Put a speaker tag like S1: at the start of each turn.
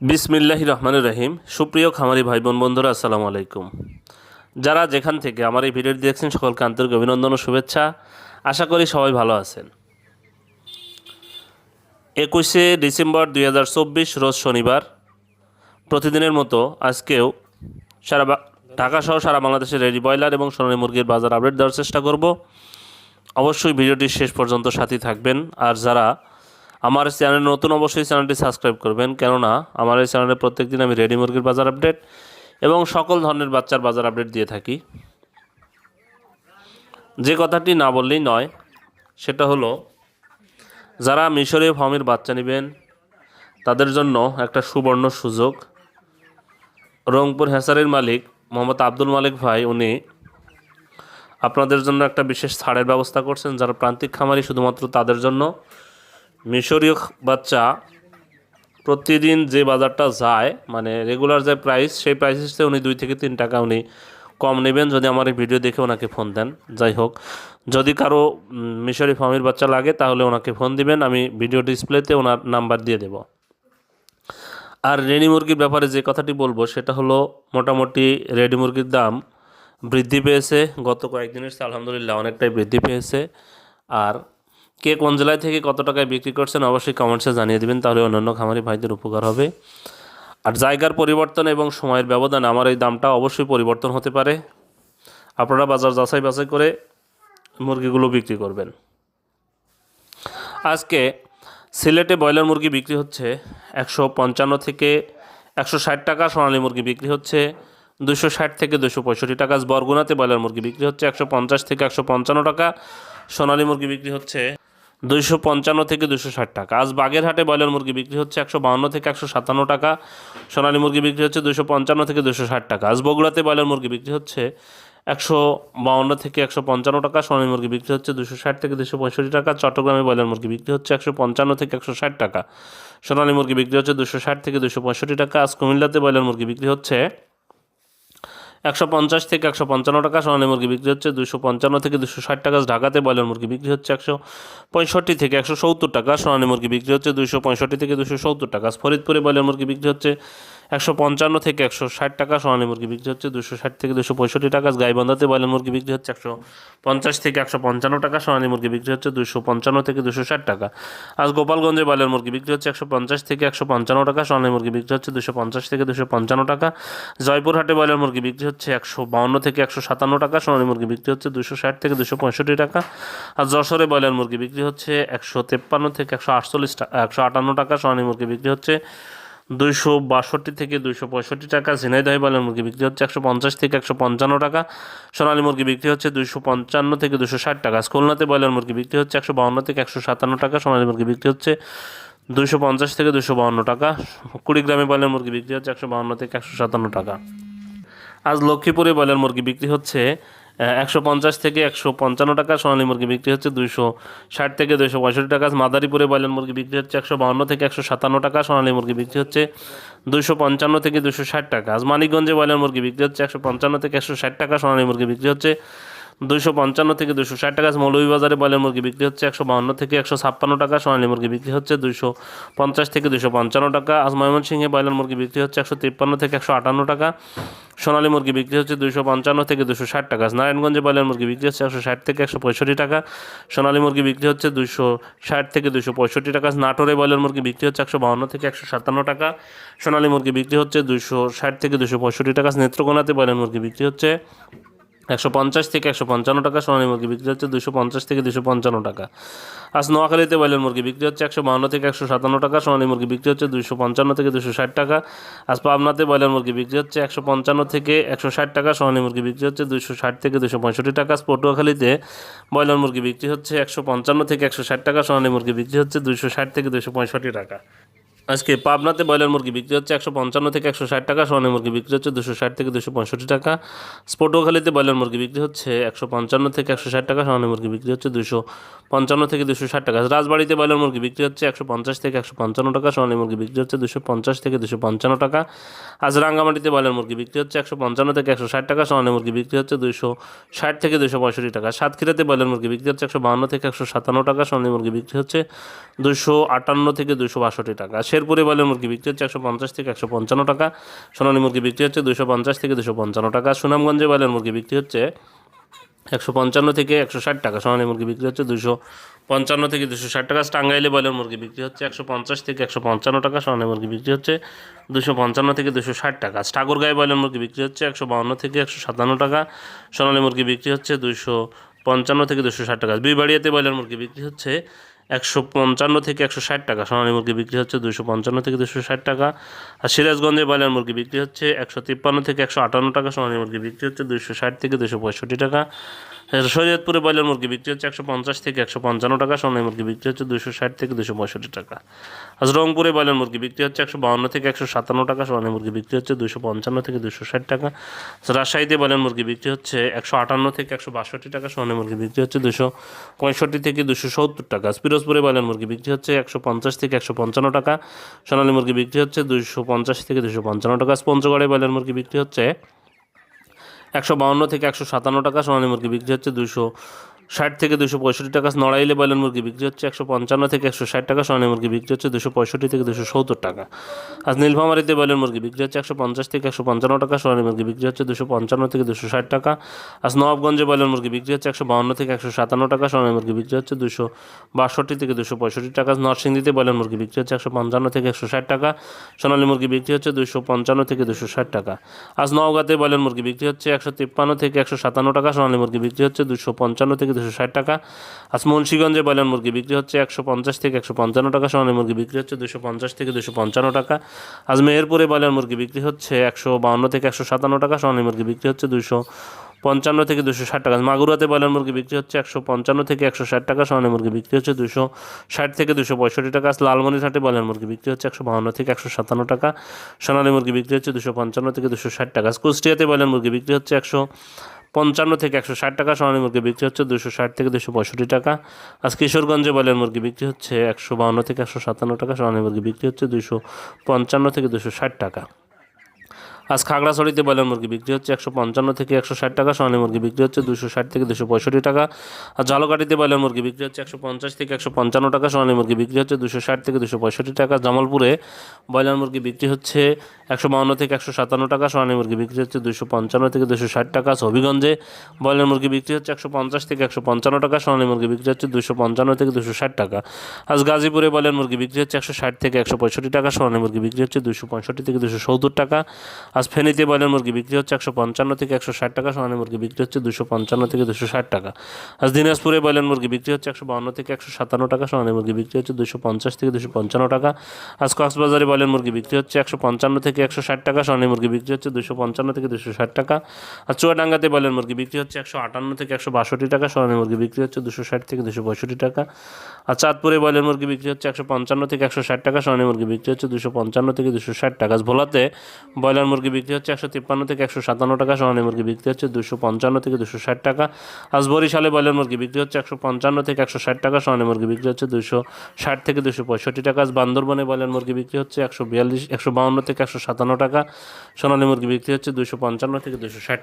S1: বিসমিল্লাহির রহমানির রহিম। সুপ্রিয় খামারি ভাই বোন বন্ধুরা, আসসালামু আলাইকুম। যারা যেখান থেকে আমার এই ভিডিওটি দেখছেন সকলকে আন্তরিক অভিনন্দন ও শুভেচ্ছা। আশা করি সবাই ভালো আছেন। 21শে ডিসেম্বর 2024 রোজ শনিবার। প্রতিদিনের মতো আজকেও ঢাকা সহ সারা বাংলাদেশের রেডি ব্রয়লার এবং সোনালী মুরগির বাজার আপডেট দেওয়ার চেষ্টা করব। অবশ্যই ভিডিওটি শেষ পর্যন্ত সাথী থাকবেন। আর যারা আমার চ্যানেল নতুন, অবশ্যই চ্যানেলটি সাবস্ক্রাইব করবেন, কেননা আমার এই চ্যানেলে প্রত্যেকদিন আমি রেডি মুরগির বাজার আপডেট এবং সকল ধরনের বাচ্চার বাজার আপডেট দিয়ে থাকি। যে কথাটি না বললেই নয়, সেটা হলো যারা মিশরীয় ফার্মের বাচ্চা নেবেন তাদের জন্য একটা সুবর্ণ সুযোগ। রংপুর হ্যাচারির মালিক মোহাম্মদ আব্দুল মালিক ভাই, উনি আপনাদের জন্য একটা বিশেষ ছাড়ের ব্যবস্থা করছেন। যারা প্রান্তিক খামারি, শুধুমাত্র তাদের জন্য মিশরীয় বাচ্চা প্রতিদিন যে বাজারটা যায়, মানে রেগুলার যে প্রাইস, সেই প্রাইসে উনি 2 থেকে 3 টাকা উনি কম নেবেন যদি আমার এই ভিডিও দেখে ওনাকে ফোন দেন। যাই হোক, যদি কারো মিশরি ফার্মের বাচ্চা লাগে তাহলে ওনাকে ফোন দিবেন, আমি ভিডিও ডিসপ্লেতে ওনার নাম্বার দিয়ে দেব। আর রেডি মুরগির ব্যাপারে যে কথাটি বলবো সেটা হলো, মোটামুটি রেডি মুরগির দাম বৃদ্ধি পেয়েছে গত কয়েকদিনের চেয়ে, আলহামদুলিল্লাহ অনেকটাই বৃদ্ধি পেয়েছে। আর কে কোন জেলায় থেকে কত টাকায় বিক্রি করছেন অবশ্যই কমেন্টসে জানিয়ে দেবেন, তাহলে অন্যান্য খামারি ভাইদের উপকার হবে। আর জায়গার পরিবর্তন এবং সময়ের ব্যবধানে আমার এই দামটা অবশ্যই পরিবর্তন হতে পারে। আপনারা বাজার যাচাই বাছাই করে মুরগিগুলো বিক্রি করবেন। আজকে সিলেটে ব্রয়লার মুরগি বিক্রি হচ্ছে 155 থেকে 160 টাকা, সোনালী মুরগি বিক্রি হচ্ছে 260 থেকে 265 টাকা। বরগুনাতে ব্রয়লার মুরগি বিক্রি হচ্ছে 150 থেকে 155 টাকা, সোনালী মুরগি বিক্রি হচ্ছে 255 থেকে 260 টাকা। আজ বাগেরহাটে ব্রয়লার মুরগি বিক্রি হচ্ছে 152 থেকে 157 টাকা, সোনালী মুরগি বিক্রি হচ্ছে 255 থেকে 260 টাকা। আজ বগুড়াতে ব্রয়লার মুরগি বিক্রি হচ্ছে 152 থেকে 155 টাকা, সোনালী মুরগি বিক্রি হচ্ছে 260 থেকে 265 টাকা। চট্টগ্রামে ব্রয়লার মুরগি বিক্রি হচ্ছে 155 থেকে 160 টাকা, সোনালী মুরগি বিক্রি হচ্ছে 260 থেকে 265 টাকা। আজ কুমিল্লাতে ব্রয়লার মুরগি বিক্রি হচ্ছে 150 থেকে 155 টাকা, সোনালী মুরগি বিক্রি হচ্ছে 255 থেকে 260 টাকা। ঢাকাতে ব্রয়লার মুরগি বিক্রি হচ্ছে 165 থেকে 170 টাকা, সোনালী মুরগি বিক্রি হচ্ছে 265 থেকে 270 টাকা। ফরিদপুরে ব্রয়লার মুরগি বিক্রি হচ্ছে 155 থেকে 160 টাকা, সোনালী মুরগি বিক্রি হচ্ছে 260 থেকে 265 টাকা। গাইবান্ধাতে ব্রয়লার মুরগি বিক্রি হচ্ছে 150 থেকে 155 টাকা, সোনালী মুরগি বিক্রি হচ্ছে 255 থেকে 260 টাকা। আজ গোপালগঞ্জে ব্রয়লার মুরগি বিক্রি হচ্ছে 150 থেকে 155 টাকা, সোনালী মুরগি বিক্রি হচ্ছে 250 থেকে 255 টাকা। জয়পুরহাটে ব্রয়লার মুরগি বিক্রি হচ্ছে 152 থেকে 157 টাকা, সোনালী মুরগি বিক্রি হচ্ছে 260 থেকে 265 টাকা। আর যশোরে ব্রয়লার মুরগি বিক্রি হচ্ছে 153 থেকে 148 টাকা, 158 টাকা, সোনালী মুরগি বিক্রি হচ্ছে 262 থেকে 265 টাকা। ঝিনাইদহে ব্রয়লার মুরগি বিক্রি হচ্ছে 150 থেকে 155 টাকা, সোনালী মুরগি বিক্রি হচ্ছে 255 থেকে 260 টাকা। খুলনাতে ব্রয়লার মুরগি বিক্রি হচ্ছে 152 থেকে 157 টাকা, সোনালী মুরগি বিক্রি হচ্ছে 250 থেকে 252 টাকা। কুড়িগ্রামে ব্রয়লার মুরগি বিক্রি হচ্ছে 152 থেকে 157 টাকা। আজ লক্ষ্মীপুরে ব্রয়লার মুরগি বিক্রি হচ্ছে 150 থেকে 155 টাকা, সোনালী মুরগি বিক্রি হচ্ছে 260 থেকে 265 টাকা। মাদারীপুরে ব্রয়লার মুরগি বিক্রি হচ্ছে 152 থেকে 157 টাকা, সোনালী মুরগি বিক্রি হচ্ছে 255 থেকে 260 টাকা। আজ মানিকগঞ্জে ব্রয়লার মুরগি বিক্রি হচ্ছে 155 থেকে 160 টাকা, সোনালী মুরগি বিক্রি হচ্ছে 255 থেকে 260 টাকা। মৌলভীবাজারে ব্রয়লার মুরগি বিক্রি হচ্ছে 152 থেকে 156 টাকা, সোনালী মুরগি বিক্রি হচ্ছে 250 থেকে 255 টাকা। আজ ময়মনসিংহে ব্রয়লার মুরগি বিক্রি হচ্ছে 153 থেকে 158 টাকা, সোনালী মুরগি বিক্রি হচ্ছে 255 থেকে 260 টাকা। নারায়ণগঞ্জে ব্রয়লার মুরগি বিক্রি হচ্ছে 160 থেকে 165 টাকা, সোনালী মুরগি বিক্রি হচ্ছে 260 থেকে 265 টাকা। নাটোরে ব্রয়লার মুরগি বিক্রি হচ্ছে 152 থেকে 157 টাকা, সোনালী মুরগি বিক্রি হচ্ছে 260 থেকে 265 টাকা। নেত্রকোনাতে ব্রয়লার মুরগি বিক্রি হচ্ছে 150 থেকে 155 টাকা, সোনালী মুরগি বিক্রি হচ্ছে 250 থেকে 255 টাকা। আজ নোয়াখালীতে ব্রয়লার মুরগি বিক্রি হচ্ছে 152 থেকে 157 টাকা, সোনালী মুরগি বিক্রি হচ্ছে 255 থেকে 260 টাকা। আজ পাবনাতে ব্রয়লার মুরগি বিক্রি হচ্ছে 155 থেকে 160 টাকা, সোনালী মুরগি বিক্রি হচ্ছে 260 থেকে 265 টাকা। পটুয়াখালীতে ব্রয়লার মুরগি বিক্রি হচ্ছে 155 থেকে 160 টাকা, সোনালী মুরগি বিক্রি হচ্ছে 260 থেকে 265 টাকা। আজকে পাবনাতে ব্রয়লার মুরগি বিক্রি হচ্ছে 155 থেকে 160 টাকা, সোনালী মুরগি বিক্রি হচ্ছে 260 থেকে 265 টাকা। পটুয়াখালীতে ব্রয়লার মুরগি বিক্রি হচ্ছে 155 থেকে 160 টাকা, সোনালী মুরগি বিক্রি হচ্ছে 255 থেকে 260 টাকা। রাজবাড়িতে ব্রয়লার মুরগি বিক্রি হচ্ছে 150 থেকে 155 টাকা, সোনালী মুরগি বিক্রি হচ্ছে 250 থেকে 255 টাকা। আজ রাঙ্গামাটিতে ব্রয়লার মুরগি বিক্রি হচ্ছে 155 থেকে 160 টাকা, সোনালী মুরগি বিক্রি হচ্ছে 260 থেকে 265 টাকা। সাতক্ষীরাতে ব্রয়লার মুরগি বিক্রি হচ্ছে 152 থেকে 157 টাকা, সোনালী মুরগি বিক্রি হচ্ছে 258 থেকে 262 টাকা। শেরপুরে ব্রয়লার মুরগি বিক্রি হচ্ছে 150 থেকে 155 টাকা, সোনালী মুরগি বিক্রি হচ্ছে 250 থেকে 255 টাকা। সুনামগঞ্জে ব্রয়লার মুরগি বিক্রি হচ্ছে 155 থেকে 160 টাকা, সোনালী মুরগি বিক্রি হচ্ছে 255 থেকে 260 টাকা। টাঙ্গাইলে ব্রয়লার মুরগি বিক্রি হচ্ছে 150 থেকে 155 টাকা, সোনালী মুরগি বিক্রি হচ্ছে 255 থেকে 260 টাকা। ঠাকুরগাঁয়ে ব্রয়লার মুরগি বিক্রি হচ্ছে 152 থেকে 157 টাকা, সোনালী মুরগি বিক্রি হচ্ছে 255 থেকে 260 টাকা। বিবাড়িয়াতে ব্রয়লার মুরগি বিক্রি হচ্ছে 155 থেকে 160 টাকা, সোনালী মুরগি বিক্রি হচ্ছে 255 থেকে 260 টাকা। আর সিরাজগঞ্জে ব্রয়লার মুরগি বিক্রি হচ্ছে 153 থেকে 158 টাকা, সোনালী মুরগি বিক্রি হচ্ছে 260 থেকে 265 টাকা। শরীয়তপুরে ব্রয়লার মুরগি বিক্রি হচ্ছে 150 থেকে 155 টাকা, সোনালী মুরগি বিক্রি হচ্ছে 260 থেকে 265 টাকা। আজ রংপুরে ব্রয়লার মুরগি বিক্রি হচ্ছে 152 থেকে 157 টাকা, সোনালী মুরগি বিক্রি হচ্ছে 255 থেকে 260 টাকা। রাজশাহীতে ব্রয়লার মুরগি বিক্রি হচ্ছে 158 থেকে 162 টাকা, সোনালী মুরগি বিক্রি হচ্ছে 265 থেকে 270 টাকা। পিরোজপুরে ব্রয়লার মুরগি বিক্রি হচ্ছে 150 থেকে 155 টাকা, সোনালী মুরগি বিক্রি হচ্ছে 250 থেকে 255 টাকা। পঞ্চগড়ে ব্রয়লার মুরগি বিক্রি হচ্ছে 152 থেকে 157 টাকা, সোনালী মুরগি বিক্রি হচ্ছে 260 থেকে 265 টাকা। নড়াইলে ব্রয়লার মুরগি বিক্রি হচ্ছে 155 থেকে 160 টাকা, সোনালী মুরগি বিক্রি হচ্ছে 265 থেকে 270 টাকা। আজ নীলফামারীতে ব্রয়লার মুরগি বিক্রি হচ্ছে 150 থেকে 155 টাকা, সোনালী মুরগি বিক্রি হচ্ছে 255 থেকে 260 টাকা। আজ নবাবগঞ্জে ব্রয়লার মুরগি বিক্রি হচ্ছে 152 থেকে 157 টাকা, সোনালী মুরগি বিক্রি হচ্ছে 262 থেকে 265 টাকা। নরসিংদীতে ব্রয়লার মুরগি বিক্রি হচ্ছে 155 থেকে 160 টাকা, সোনালী মুরগি বিক্রি হচ্ছে 255 থেকে 260 টাকা। আজ নওগাঁতে ব্রয়লার মুরগি বিক্রি হচ্ছে 153 থেকে 157 টাকা, সোনালী মুরগি বিক্রি হচ্ছে 255 থেকে 260 টাকা। আজ মুন্সিগঞ্জে ব্রয়লার মুরগি বিক্রি হচ্ছে 150 থেকে 155 টাকা, সোনালী মুরগি বিক্রি হচ্ছে 250 থেকে 255 টাকা। আজ মেহেরপুরে ব্রয়লার মুরগি বিক্রি হচ্ছে 152 থেকে 157 টাকা, সোনালী মুরগি বিক্রি হচ্ছে 255 থেকে 260 টাকা। মাগুরাতে ব্রয়লার মুরগি বিক্রি হচ্ছে 155 থেকে 160 টাকা, সোনালী মুরগি বিক্রি হচ্ছে 260 থেকে 265 টাকা। লালমনিরহাটে ব্রয়লার মুরগি বিক্রি হচ্ছে 152 থেকে 157 টাকা, সোনালী মুরগি বিক্রি হচ্ছে 255 থেকে 260 টাকা। কুষ্টিয়াতে ব্রয়লার মুরগি বিক্রি হচ্ছে 155 থেকে 160 টাকা, সোনালী মুরগি বিক্রি হচ্ছে 260 থেকে 265 টাকা। আজ কিশোরগঞ্জে ব্রয়লার মুরগি বিক্রি হচ্ছে 152 থেকে 157 টাকা, সোনালী মুরগি বিক্রি হচ্ছে 255 থেকে 260 টাকা। আজ খাগড়াছড়িতে ব্রয়লার মুরগি বিক্রি হচ্ছে 155 থেকে 160 টাকা, সোনালী মুরগি বিক্রি হচ্ছে 260 থেকে 265 টাকা। আর ঝালকাঠিতে ব্রয়লার মুরগি বিক্রি হচ্ছে 150 থেকে 155 টাকা, সোনালী মুরগি বিক্রি হচ্ছে 260 থেকে 265 টাকা। জামালপুরে ব্রয়লার মুরগি বিক্রি হচ্ছে 152 থেকে 157 টাকা, সোনালী মুরগি বিক্রি হচ্ছে 255 থেকে 260 টাকা। হবিগঞ্জে ব্রয়লার মুরগি বিক্রি হচ্ছে 150 থেকে 155 টাকা, সোনালী মুরগি বিক্রি হচ্ছে 255 থেকে 260 টাকা। আজ গাজীপুরে ব্রয়লার মুরগি বিক্রি হচ্ছে 160 থেকে 165 টাকা, সোনালী মুরগি বিক্রি হচ্ছে 265 থেকে 270 টাকা। আজ ফেনীতে ব্রয়লার মুরগি বিক্রি হচ্ছে 155 থেকে 160 টাকা, সোনালী মুরগি বিক্রি হচ্ছে 255 থেকে 260 টাকা। আজ দিনাজপুরে ব্রয়লার মুরগি বিক্রি হচ্ছে 152 থেকে 157 টাকা, সোনালী মুরগি বিক্রি হচ্ছে 250 থেকে 255 টাকা। আজ কক্সবাজারে ব্রয়লার মুরগি বিক্রি হচ্ছে 155 থেকে 160 টাকা, সোনালী মুরগি বিক্রি হচ্ছে 255 থেকে 260 টাকা। আর চুয়াডাঙ্গাতে ব্রয়লার মুরগি বিক্রি হচ্ছে 158 থেকে 162 টাকা, সোনালী মুরগি বিক্রি হচ্ছে 260 থেকে 265 টাকা। আর চাঁদপুরে ব্রয়লার মুরগি বিক্রি হচ্ছে 155 থেকে 160 টাকা, সোনালী মুরগি বিক্রি হচ্ছে 255 থেকে 260 টাকা। ভোলাতে ব্রয়লার মুরগি বিক্রি হচ্ছে 153 থেকে 157 টাকা, সোনালী মুরগি বিক্রি হচ্ছে 255 থেকে 260 টাকা। আজ বরিশালে ব্রয়লার মুরগি বিক্রি হচ্ছে 155 থেকে 160 টাকা, সোনালী মুরগি বিক্রি হচ্ছে 260 থেকে 265 টাকা। আজ বান্দরবনে ব্রয়লার মুরগি বিক্রি হচ্ছে 152 থেকে 157 টাকা, সোনালী মুরগি বিক্রি হচ্ছে 255 থেকে 260